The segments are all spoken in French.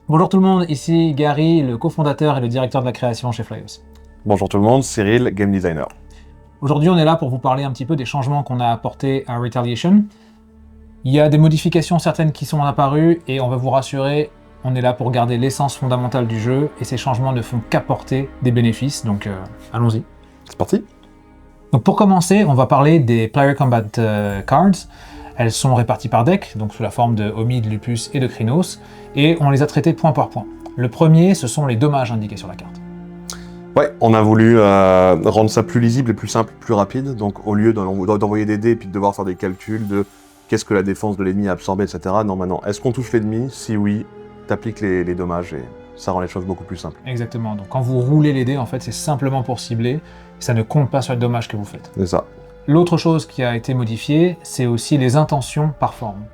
Bonjour tout le monde, ici Gary, le cofondateur et le directeur de la création chez Flyos. Bonjour tout le monde, Cyril, game designer. Aujourd'hui, on est là pour vous parler un petit peu des changements qu'on a apportés à Retaliation. Il y a des modifications certaines qui sont apparues et on va vous rassurer, on est là pour garder l'essence fondamentale du jeu et ces changements ne font qu'apporter des bénéfices, donc allons-y. C'est parti. Donc pour commencer, on va parler des Player Combat Cards. Elles sont réparties par deck, donc sous la forme de Omid, Lupus et de Krynos, et on les a traitées point par point. Le premier, ce sont les dommages indiqués sur la carte. Ouais, on a voulu rendre ça plus lisible et plus simple, plus rapide. Donc au lieu d'envoyer des dés et puis de devoir faire des calculs de qu'est-ce que la défense de l'ennemi a absorbé, etc. Non, maintenant, est-ce qu'on touche l'ennemi? Si oui, t'appliques les dommages et ça rend les choses beaucoup plus simples. Exactement, donc quand vous roulez les dés, en fait, c'est simplement pour cibler, ça ne compte pas sur les dommages que vous faites. C'est ça. L'autre chose qui a été modifiée, c'est aussi les intentions par forme.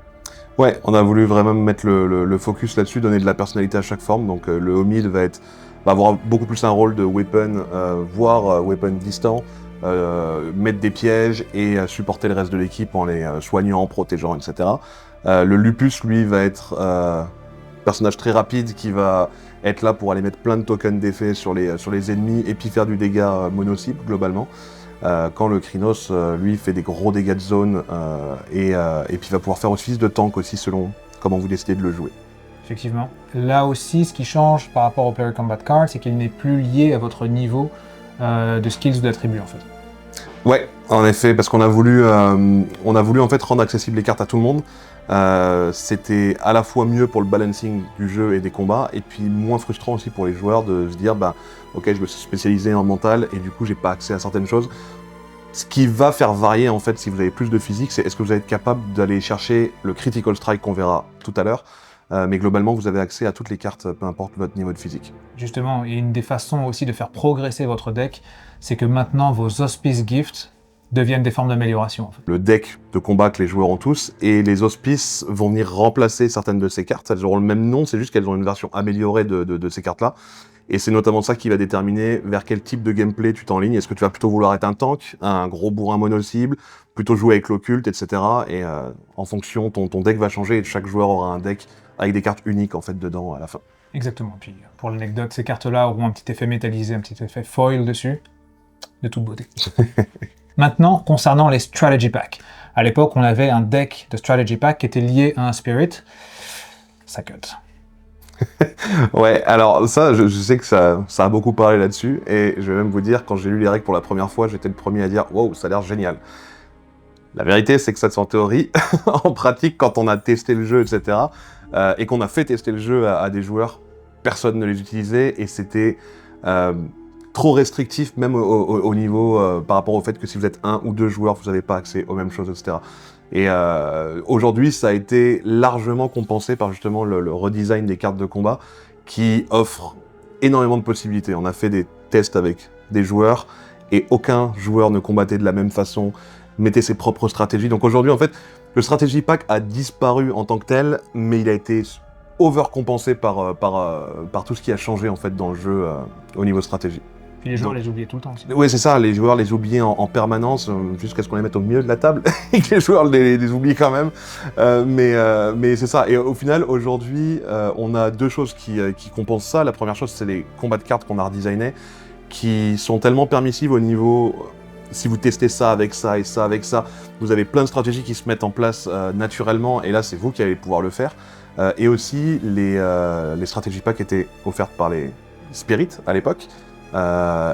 Ouais, on a voulu vraiment mettre le focus là-dessus, donner de la personnalité à chaque forme. Donc le Homid va avoir beaucoup plus un rôle de weapon, voire weapon distant, mettre des pièges et supporter le reste de l'équipe en les soignant, protégeant, etc. Le Lupus, lui, va être personnage très rapide qui va être là pour aller mettre plein de tokens d'effet sur les ennemis et puis faire du dégât mono-cible globalement. Quand le Krynos, lui, fait des gros dégâts de zone et puis va pouvoir faire office de tank aussi selon comment vous décidez de le jouer. Effectivement. Là aussi, ce qui change par rapport au Player Combat Card, c'est qu'il n'est plus lié à votre niveau de skills ou d'attributs en fait. Ouais, en effet, parce qu'on a voulu en fait rendre accessibles les cartes à tout le monde. C'était à la fois mieux pour le balancing du jeu et des combats, et puis moins frustrant aussi pour les joueurs de se dire bah ok, je me suis spécialisé en mental et du coup j'ai pas accès à certaines choses. Ce qui va faire varier en fait si vous avez plus de physique, c'est est-ce que vous allez être capable d'aller chercher le critical strike qu'on verra tout à l'heure, mais globalement vous avez accès à toutes les cartes, peu importe votre niveau de physique. Justement, et une des façons aussi de faire progresser votre deck, c'est que maintenant vos Auspice Gifts deviennent des formes d'amélioration. En fait. Le deck de combat que les joueurs ont tous, et les auspices vont venir remplacer certaines de ces cartes. Elles auront le même nom, c'est juste qu'elles ont une version améliorée de ces cartes-là. Et c'est notamment ça qui va déterminer vers quel type de gameplay tu t'enlignes. Est-ce que tu vas plutôt vouloir être un tank, un gros bourrin mono-cible, plutôt jouer avec l'occulte, etc. Et en fonction, ton deck va changer et chaque joueur aura un deck avec des cartes uniques en fait dedans à la fin. Exactement. Puis pour l'anecdote, ces cartes-là auront un petit effet métallisé, un petit effet foil dessus, de toute beauté. Maintenant, concernant les Strategy Packs. À l'époque, on avait un deck de Strategy Pack qui était lié à un Spirit. Ça cut. Ouais, alors ça, je sais que ça a beaucoup parlé là-dessus, et je vais même vous dire, quand j'ai lu les règles pour la première fois, j'étais le premier à dire « Wow, ça a l'air génial ». La vérité, c'est que ça, c'est en théorie. En pratique, quand on a testé le jeu, etc., et qu'on a fait tester le jeu à des joueurs, personne ne les utilisait, et c'était trop restrictif, même au niveau, par rapport au fait que si vous êtes un ou deux joueurs, vous n'avez pas accès aux mêmes choses, etc. Et aujourd'hui, ça a été largement compensé par justement le redesign des cartes de combat, qui offre énormément de possibilités. On a fait des tests avec des joueurs, et aucun joueur ne combattait de la même façon, mettait ses propres stratégies. Donc aujourd'hui, en fait, le Strategy Pack a disparu en tant que tel, mais il a été overcompensé par tout ce qui a changé en fait dans le jeu au niveau stratégie. Puis les joueurs les oubliaient tout le temps aussi. Oui, c'est ça, les joueurs les oubliaient en permanence, jusqu'à ce qu'on les mette au milieu de la table, et que les joueurs les oublient quand même. Mais c'est ça, et au final, aujourd'hui, on a deux choses qui compensent ça. La première chose, c'est les combats de cartes qu'on a redesignés, qui sont tellement permissives au niveau... Si vous testez ça avec ça et ça avec ça, vous avez plein de stratégies qui se mettent en place naturellement, et là, c'est vous qui allez pouvoir le faire. Et aussi, les stratégies packs étaient offertes par les Spirits à l'époque.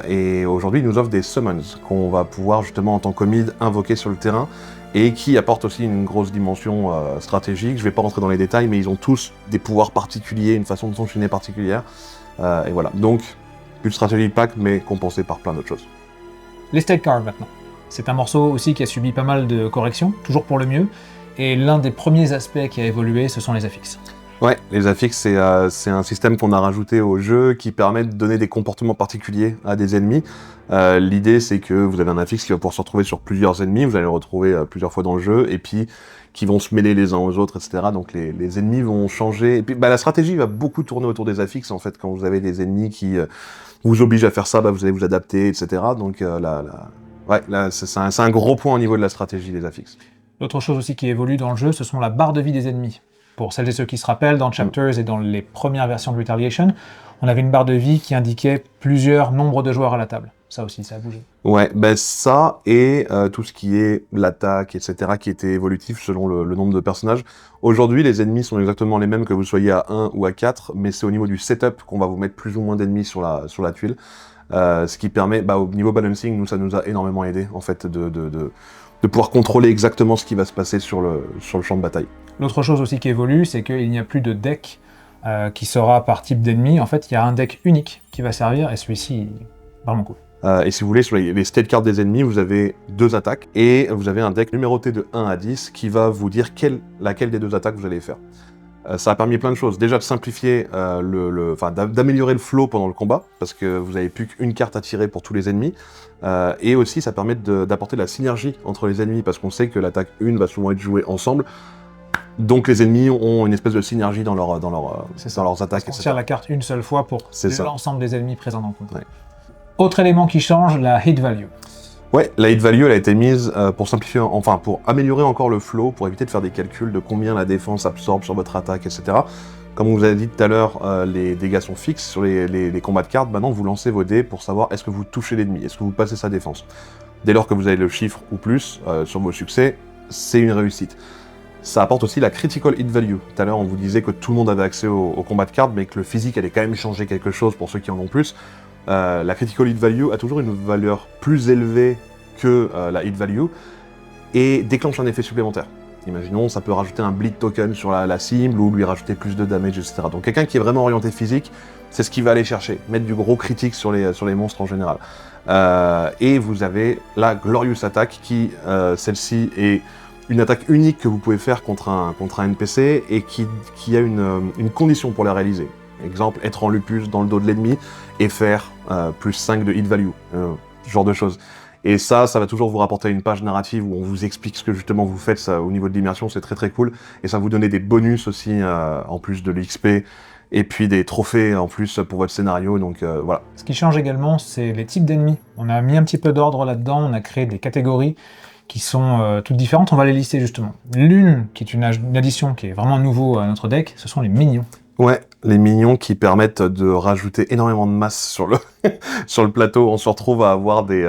Et aujourd'hui, ils nous offrent des summons qu'on va pouvoir justement en tant qu'Omid invoquer sur le terrain et qui apportent aussi une grosse dimension stratégique. Je ne vais pas rentrer dans les détails, mais ils ont tous des pouvoirs particuliers, une façon de fonctionner particulière. Et voilà, donc plus de stratégie pack, mais compensé par plein d'autres choses. Les State Cards maintenant. C'est un morceau aussi qui a subi pas mal de corrections, toujours pour le mieux. Et l'un des premiers aspects qui a évolué, ce sont les affixes. Ouais, les affixes, c'est un système qu'on a rajouté au jeu qui permet de donner des comportements particuliers à des ennemis. L'idée, c'est que vous avez un affixe qui va pouvoir se retrouver sur plusieurs ennemis, vous allez le retrouver plusieurs fois dans le jeu, et puis qui vont se mêler les uns aux autres, etc. Donc les ennemis vont changer. Et puis la stratégie va beaucoup tourner autour des affixes, en fait, quand vous avez des ennemis qui vous obligent à faire ça, vous allez vous adapter, etc. Donc c'est un gros point au niveau de la stratégie, les affixes. L'autre chose aussi qui évolue dans le jeu, ce sont la barre de vie des ennemis. Pour celles et ceux qui se rappellent, dans Chapters et dans les premières versions de Retaliation, on avait une barre de vie qui indiquait plusieurs nombres de joueurs à la table. Ça aussi, ça a bougé. Ouais, ben ça et tout ce qui est l'attaque, etc., qui était évolutif selon le nombre de personnages. Aujourd'hui, les ennemis sont exactement les mêmes que vous soyez à 1 ou à 4, mais c'est au niveau du setup qu'on va vous mettre plus ou moins d'ennemis sur la tuile. Ce qui permet, au niveau balancing, nous, ça nous a énormément aidé, en fait, de pouvoir contrôler exactement ce qui va se passer sur le champ de bataille. L'autre chose aussi qui évolue, c'est qu'il n'y a plus de deck qui sera par type d'ennemi. En fait, il y a un deck unique qui va servir, et celui-ci est vraiment cool. Et si vous voulez, sur les state cards des ennemis, vous avez 2 attaques, et vous avez un deck numéroté de 1 à 10 qui va vous dire laquelle des 2 attaques vous allez faire. Ça a permis plein de choses. Déjà de simplifier, d'améliorer le flow pendant le combat, parce que vous n'avez plus qu'une carte à tirer pour tous les ennemis. Et aussi, ça permet d'apporter de la synergie entre les ennemis, parce qu'on sait que l'attaque 1 va souvent être jouée ensemble. Donc les ennemis ont une espèce de synergie dans leurs attaques, On tire la carte une seule fois pour l'ensemble des ennemis présents dans le compte. Ouais. Autre élément qui change, la hit value. Ouais, la hit value, elle a été mise pour simplifier, pour améliorer encore le flow, pour éviter de faire des calculs de combien la défense absorbe sur votre attaque, etc. Comme on vous a dit tout à l'heure, les dégâts sont fixes sur les combats de cartes. Maintenant, vous lancez vos dés pour savoir est-ce que vous touchez l'ennemi, est-ce que vous passez sa défense. Dès lors que vous avez le chiffre ou plus sur vos succès, c'est une réussite. Ça apporte aussi la critical hit value. Tout à l'heure, on vous disait que tout le monde avait accès au combat de cartes, mais que le physique allait quand même changer quelque chose pour ceux qui en ont plus. La critical hit value a toujours une valeur plus élevée que la hit value et déclenche un effet supplémentaire. Imaginons, ça peut rajouter un bleed token sur la cible ou lui rajouter plus de damage, etc. Donc quelqu'un qui est vraiment orienté physique, c'est ce qu'il va aller chercher, mettre du gros critique sur les monstres en général. Et vous avez la Glorious Attack qui, celle-ci, est une attaque unique que vous pouvez faire contre un NPC et qui a une condition pour la réaliser. Exemple, être en lupus dans le dos de l'ennemi et faire plus 5 de hit value, ce genre de choses. Et ça va toujours vous rapporter une page narrative où on vous explique ce que justement vous faites. Ça, au niveau de l'immersion, c'est très très cool. Et ça vous donne des bonus aussi, en plus de l'XP, et puis des trophées en plus pour votre scénario, donc voilà. Ce qui change également, c'est les types d'ennemis. On a mis un petit peu d'ordre là-dedans, on a créé des catégories qui sont toutes différentes, on va les lister justement. L'une, qui est une addition qui est vraiment nouveau à notre deck, ce sont les minions. Ouais, les minions qui permettent de rajouter énormément de masse sur le plateau. On se retrouve à avoir des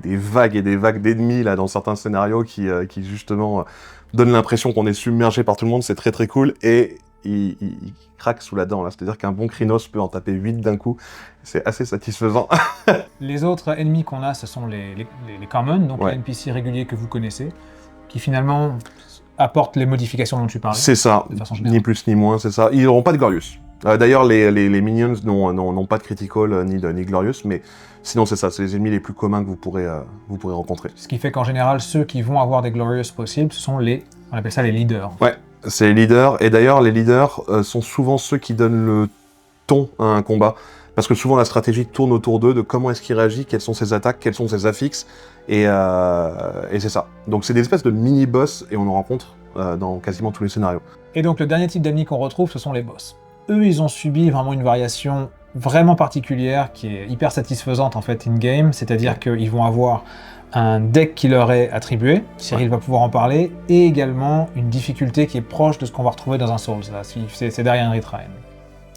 vagues et des vagues d'ennemis là dans certains scénarios qui justement donnent l'impression qu'on est submergé par tout le monde. C'est très très cool et il craque sous la dent là. C'est-à-dire qu'un bon Krynos peut en taper 8 d'un coup. C'est assez satisfaisant. Les autres ennemis qu'on a, ce sont les common, donc les NPC réguliers que vous connaissez, qui finalement apportent les modifications dont tu parlais. C'est ça, ni plus ni moins, c'est ça. Ils n'auront pas de Glorious. D'ailleurs, les minions n'ont pas de critical ni Glorious, mais sinon c'est ça, c'est les ennemis les plus communs que vous pourrez rencontrer. Ce qui fait qu'en général, ceux qui vont avoir des Glorious possibles, ce sont on appelle ça les leaders. Ouais, c'est les leaders, et d'ailleurs les leaders sont souvent ceux qui donnent le ton à un combat, parce que souvent la stratégie tourne autour d'eux, de comment est-ce qu'il réagit, quelles sont ses attaques, quels sont ses affixes, et c'est ça. Donc c'est des espèces de mini-boss, et on en rencontre dans quasiment tous les scénarios. Et donc le dernier type d'ennemis qu'on retrouve, ce sont les boss. Eux, ils ont subi vraiment une variation vraiment particulière, qui est hyper satisfaisante en fait in-game, c'est-à-dire qu'ils vont avoir un deck qui leur est attribué, Cyril va pouvoir en parler, et également une difficulté qui est proche de ce qu'on va retrouver dans un Souls, là, c'est derrière un Retry.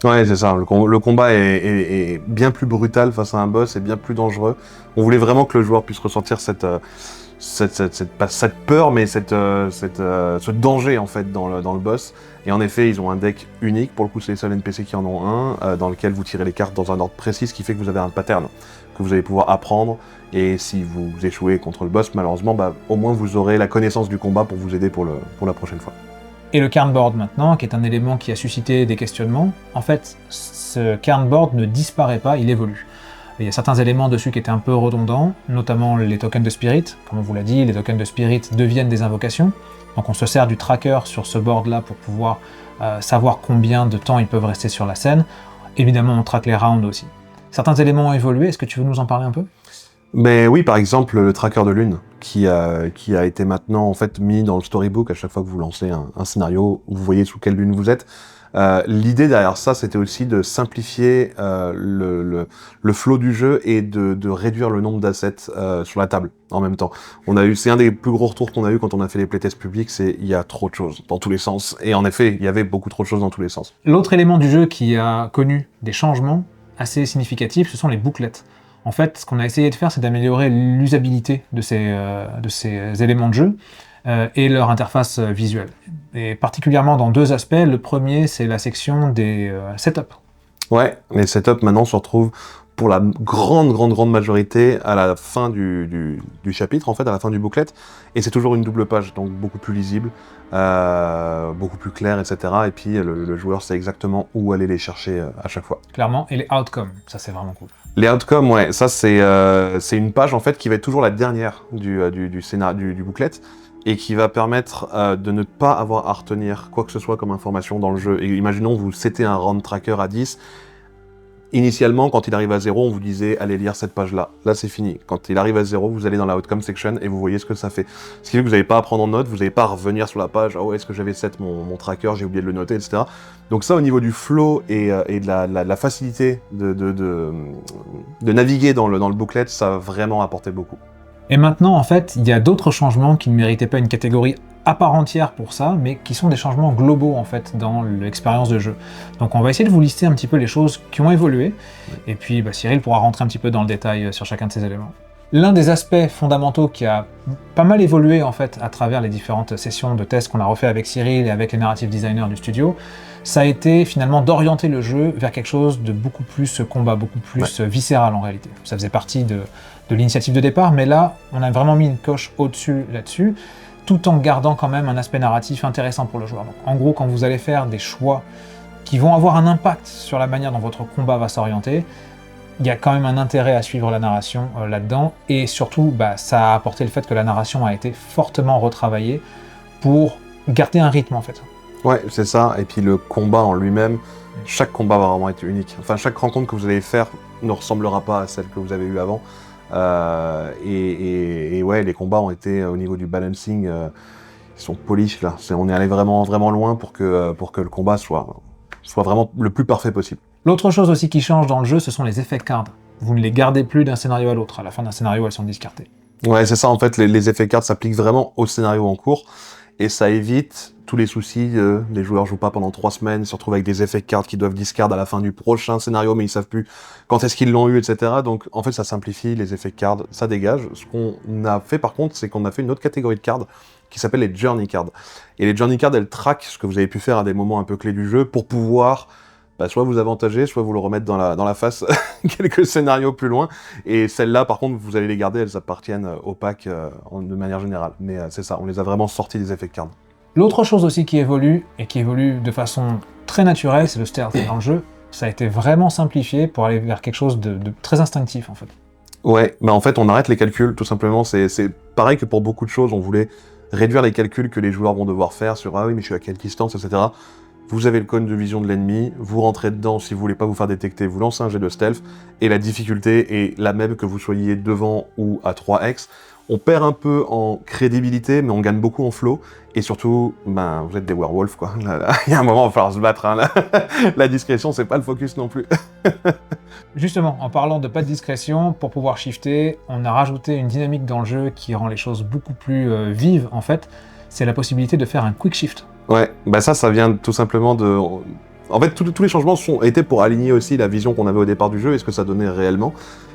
Ouais, c'est ça, le combat est bien plus brutal face à un boss, et bien plus dangereux. On voulait vraiment que le joueur puisse ressentir cette peur, mais ce danger en fait dans le boss. Et en effet, ils ont un deck unique, pour le coup c'est les seuls NPC qui en ont un, dans lequel vous tirez les cartes dans un ordre précis, ce qui fait que vous avez un pattern que vous allez pouvoir apprendre, et si vous échouez contre le boss, malheureusement, au moins vous aurez la connaissance du combat pour vous aider pour la prochaine fois. Et le cairnboard maintenant, qui est un élément qui a suscité des questionnements, en fait, ce cairnboard ne disparaît pas, il évolue. Il y a certains éléments dessus qui étaient un peu redondants, notamment les tokens de spirit. Comme on vous l'a dit, les tokens de spirit deviennent des invocations. Donc on se sert du tracker sur ce board-là pour pouvoir savoir combien de temps ils peuvent rester sur la scène. Évidemment, on traque les rounds aussi. Certains éléments ont évolué, est-ce que tu veux nous en parler un peu ? Mais oui, par exemple, le tracker de lune, qui a été maintenant en fait mis dans le storybook à chaque fois que vous lancez un scénario, vous voyez sous quelle lune vous êtes. L'idée derrière ça, c'était aussi de simplifier le flow du jeu et de réduire le nombre d'assets sur la table en même temps. C'est un des plus gros retours qu'on a eu quand on a fait les playtests publics, c'est il y a trop de choses dans tous les sens. Et en effet, il y avait beaucoup trop de choses dans tous les sens. L'autre élément du jeu qui a connu des changements assez significatifs, ce sont les bouclettes. En fait, ce qu'on a essayé de faire, c'est d'améliorer l'usabilité de ces éléments de jeu et leur interface visuelle. Et particulièrement dans 2 aspects. Le premier, c'est la section des setups. Ouais, les setups maintenant se retrouvent pour la grande majorité à la fin du chapitre, en fait, à la fin du booklet. Et c'est toujours une double page, donc beaucoup plus lisible, beaucoup plus clair, etc. Et puis le joueur sait exactement où aller les chercher à chaque fois. Clairement, et les outcomes, ça c'est vraiment cool. Les outcomes, ouais, ça c'est une page en fait qui va être toujours la dernière du scénario du booklet et qui va permettre de ne pas avoir à retenir quoi que ce soit comme information dans le jeu. Et imaginons vous setez un round tracker à 10. Initialement, quand il arrive à 0, on vous disait « allez lire cette page-là ». Là, c'est fini. Quand il arrive à 0, vous allez dans la Outcome section et vous voyez ce que ça fait. Ce qui fait que vous n'avez pas à prendre en note, vous n'avez pas à revenir sur la page « oh, est-ce que j'avais set mon tracker, j'ai oublié de le noter, etc. » Donc ça, au niveau du flow et de la facilité de naviguer dans le booklet, ça a vraiment apporté beaucoup. Et maintenant, en fait, il y a d'autres changements qui ne méritaient pas une catégorie à part entière pour ça, mais qui sont des changements globaux en fait dans l'expérience de jeu. Donc on va essayer de vous lister un petit peu les choses qui ont évolué, et puis Cyril pourra rentrer un petit peu dans le détail sur chacun de ces éléments. L'un des aspects fondamentaux qui a pas mal évolué en fait à travers les différentes sessions de tests qu'on a refait avec Cyril et avec les narrative designers du studio, ça a été finalement d'orienter le jeu vers quelque chose de beaucoup plus combat, beaucoup plus viscéral en réalité. Ça faisait partie de l'initiative de départ, mais là on a vraiment mis une coche au-dessus là-dessus, tout en gardant quand même un aspect narratif intéressant pour le joueur. Donc, en gros, quand vous allez faire des choix qui vont avoir un impact sur la manière dont votre combat va s'orienter, il y a quand même un intérêt à suivre la narration là-dedans, et surtout, ça a apporté le fait que la narration a été fortement retravaillée pour garder un rythme en fait. Ouais, c'est ça, et puis le combat en lui-même, chaque combat va vraiment être unique. Enfin, chaque rencontre que vous allez faire ne ressemblera pas à celle que vous avez eue avant. Et ouais, les combats ont été au niveau du balancing, ils sont polish là. On est allé vraiment loin pour que le combat soit vraiment le plus parfait possible. L'autre chose aussi qui change dans le jeu, ce sont les effets cards. Vous ne les gardez plus d'un scénario à l'autre. À la fin d'un scénario, elles sont discartées. Ouais, c'est ça en fait. Les effets cards s'appliquent vraiment au scénario en cours et ça évite tous les soucis. Les joueurs jouent pas pendant 3 semaines, ils se retrouvent avec des effets cards qui doivent discard à la fin du prochain scénario, mais ils savent plus quand est-ce qu'ils l'ont eu, etc. Donc en fait, ça simplifie les effets cards, ça dégage. Ce qu'on a fait par contre, c'est qu'on a fait une autre catégorie de cards qui s'appelle les journey cards. Et les journey cards, elles traquent ce que vous avez pu faire à des moments un peu clés du jeu pour pouvoir soit vous avantager, soit vous le remettre dans la face quelques scénarios plus loin. Et celles-là, par contre, vous allez les garder, elles appartiennent au pack de manière générale. Mais c'est ça, on les a vraiment sortis des effets cards. L'autre chose aussi qui évolue, et qui évolue de façon très naturelle, c'est le stealth dans le jeu. Ça a été vraiment simplifié pour aller vers quelque chose de très instinctif en fait. Ouais, en fait on arrête les calculs, tout simplement. C'est pareil que pour beaucoup de choses, on voulait réduire les calculs que les joueurs vont devoir faire sur « ah oui, mais je suis à quelle distance, etc. » Vous avez le cône de vision de l'ennemi, vous rentrez dedans, si vous voulez pas vous faire détecter, vous lancez un jet de stealth, et la difficulté est la même que vous soyez devant ou à 3x. On perd un peu en crédibilité, mais on gagne beaucoup en flow, et surtout, vous êtes des werewolves, quoi. Il y a un moment, il va falloir se battre, hein. La discrétion, c'est pas le focus non plus. Justement, en parlant de pas de discrétion, pour pouvoir shifter, on a rajouté une dynamique dans le jeu qui rend les choses beaucoup plus vives, en fait. C'est la possibilité de faire un quick shift. Ouais, ça vient tout simplement de... En fait, tous les changements étaient pour aligner aussi la vision qu'on avait au départ du jeu et ce que ça donnait réellement.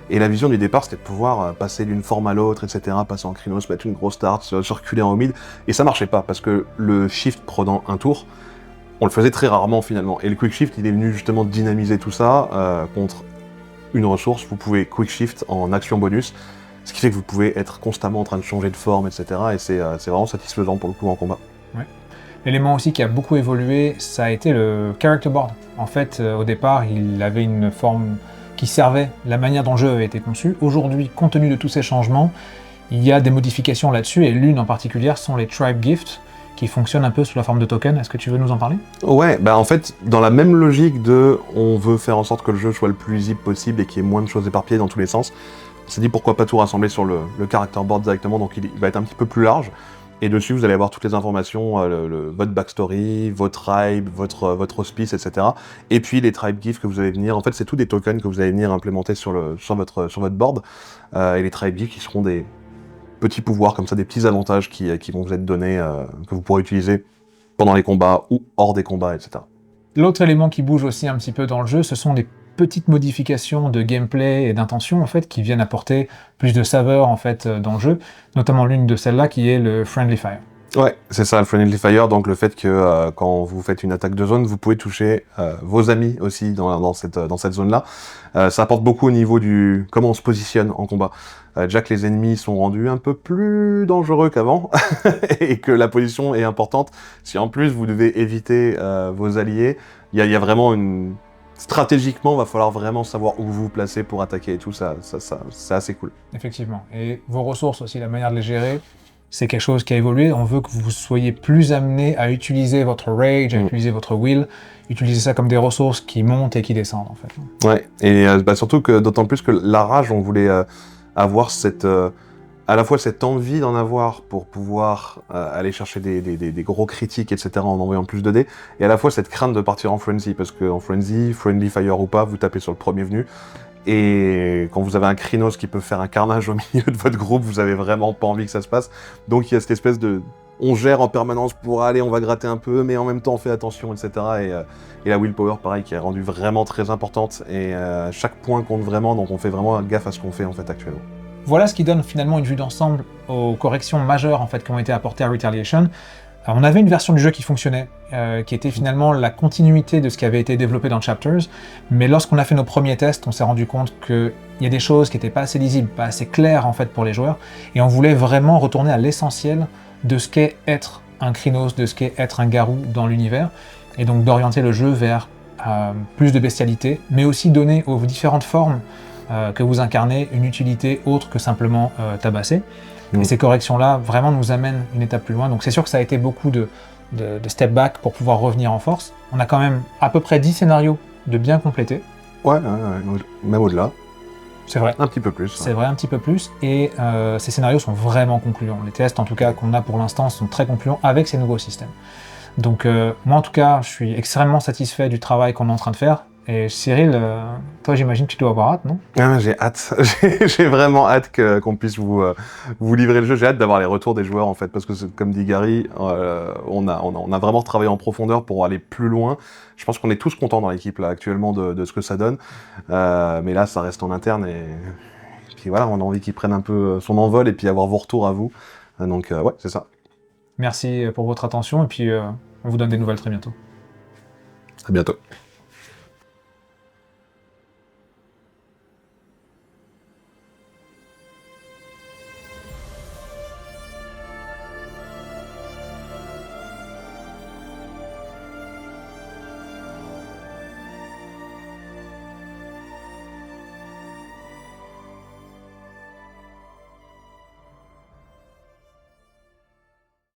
Et la vision du départ, c'était de pouvoir passer d'une forme à l'autre, etc., passer en crino, se mettre une grosse start, se reculer en mid, et ça marchait pas, parce que le shift prenant un tour, on le faisait très rarement finalement. Et le quick shift, il est venu justement dynamiser tout ça contre une ressource. Vous pouvez quick shift en action bonus, ce qui fait que vous pouvez être constamment en train de changer de forme, etc., et c'est vraiment satisfaisant pour le coup en combat. Ouais. L'élément aussi qui a beaucoup évolué, ça a été le character board. En fait, au départ, il avait une forme qui servait la manière dont le jeu avait été conçu. Aujourd'hui, compte tenu de tous ces changements, il y a des modifications là-dessus, et l'une en particulier sont les tribe gifts, qui fonctionnent un peu sous la forme de token. Est-ce que tu veux nous en parler? Ouais, en fait, dans la même logique de on veut faire en sorte que le jeu soit le plus lisible possible et qu'il y ait moins de choses éparpillées dans tous les sens, on s'est dit pourquoi pas tout rassembler sur le character board directement, donc il va être un petit peu plus large. Et dessus, vous allez avoir toutes les informations, votre backstory, votre tribe, votre hospice, etc. Et puis les tribe gifts que vous allez venir... En fait, c'est tous des tokens que vous allez venir implémenter sur votre board. Et les tribe gifts qui seront des petits pouvoirs, comme ça, des petits avantages qui vont vous être donnés, que vous pourrez utiliser pendant les combats ou hors des combats, etc. L'autre élément qui bouge aussi un petit peu dans le jeu, ce sont des petites modifications de gameplay et d'intention en fait qui viennent apporter plus de saveur en fait dans le jeu, notamment l'une de celles-là qui est le Friendly Fire. Ouais, c'est ça, le Friendly Fire, donc le fait que quand vous faites une attaque de zone, vous pouvez toucher vos amis aussi dans cette zone-là. Ça apporte beaucoup au niveau du comment on se positionne en combat. Déjà que les ennemis sont rendus un peu plus dangereux qu'avant, et que la position est importante, si en plus vous devez éviter vos alliés, il y a vraiment une... Stratégiquement, il va falloir vraiment savoir où vous vous placez pour attaquer et tout, ça c'est assez cool. Effectivement. Et vos ressources aussi, la manière de les gérer, c'est quelque chose qui a évolué. On veut que vous soyez plus amené à utiliser votre rage, à utiliser votre will, utiliser ça comme des ressources qui montent et qui descendent en fait. Ouais, et surtout que d'autant plus que la rage, on voulait avoir à la fois cette envie d'en avoir pour pouvoir aller chercher des gros critiques, etc. en envoyant plus de dés, et à la fois cette crainte de partir en Frenzy, parce qu'en Frenzy, Friendly Fire ou pas, vous tapez sur le premier venu, et quand vous avez un Krynos qui peut faire un carnage au milieu de votre groupe, vous avez vraiment pas envie que ça se passe, donc il y a cette espèce de... On gère en permanence pour aller, on va gratter un peu, mais en même temps on fait attention, etc. Et la willpower, pareil, qui est rendue vraiment très importante, et chaque point compte vraiment, donc on fait vraiment gaffe à ce qu'on fait en fait actuellement. Voilà ce qui donne finalement une vue d'ensemble aux corrections majeures en fait, qui ont été apportées à Retaliation. On avait une version du jeu qui fonctionnait, qui était finalement la continuité de ce qui avait été développé dans Chapters, mais lorsqu'on a fait nos premiers tests, on s'est rendu compte qu'il y a des choses qui n'étaient pas assez lisibles, pas assez claires en fait pour les joueurs, et on voulait vraiment retourner à l'essentiel de ce qu'est être un Krynos, de ce qu'est être un Garou dans l'univers, et donc d'orienter le jeu vers plus de bestialité, mais aussi donner aux différentes formes que vous incarnez une utilité autre que simplement tabasser. Et ces corrections-là vraiment nous amènent une étape plus loin. Donc c'est sûr que ça a été beaucoup de step back pour pouvoir revenir en force. On a quand même à peu près 10 scénarios de bien compléter. Ouais, même au-delà. C'est vrai. Un petit peu plus. C'est vrai, un petit peu plus. Et ces scénarios sont vraiment concluants. Les tests, en tout cas, qu'on a pour l'instant, sont très concluants avec ces nouveaux systèmes. Donc moi, en tout cas, je suis extrêmement satisfait du travail qu'on est en train de faire. Et Cyril, toi j'imagine que tu dois avoir hâte, non? Ah, j'ai hâte, j'ai vraiment hâte qu'on puisse vous livrer le jeu, j'ai hâte d'avoir les retours des joueurs en fait, parce que comme dit Gary, on a vraiment travaillé en profondeur pour aller plus loin. Je pense qu'on est tous contents dans l'équipe là actuellement de ce que ça donne, mais là ça reste en interne et puis voilà, on a envie qu'il prenne un peu son envol et puis avoir vos retours à vous, donc ouais, c'est ça. Merci pour votre attention et puis on vous donne des nouvelles très bientôt. À bientôt.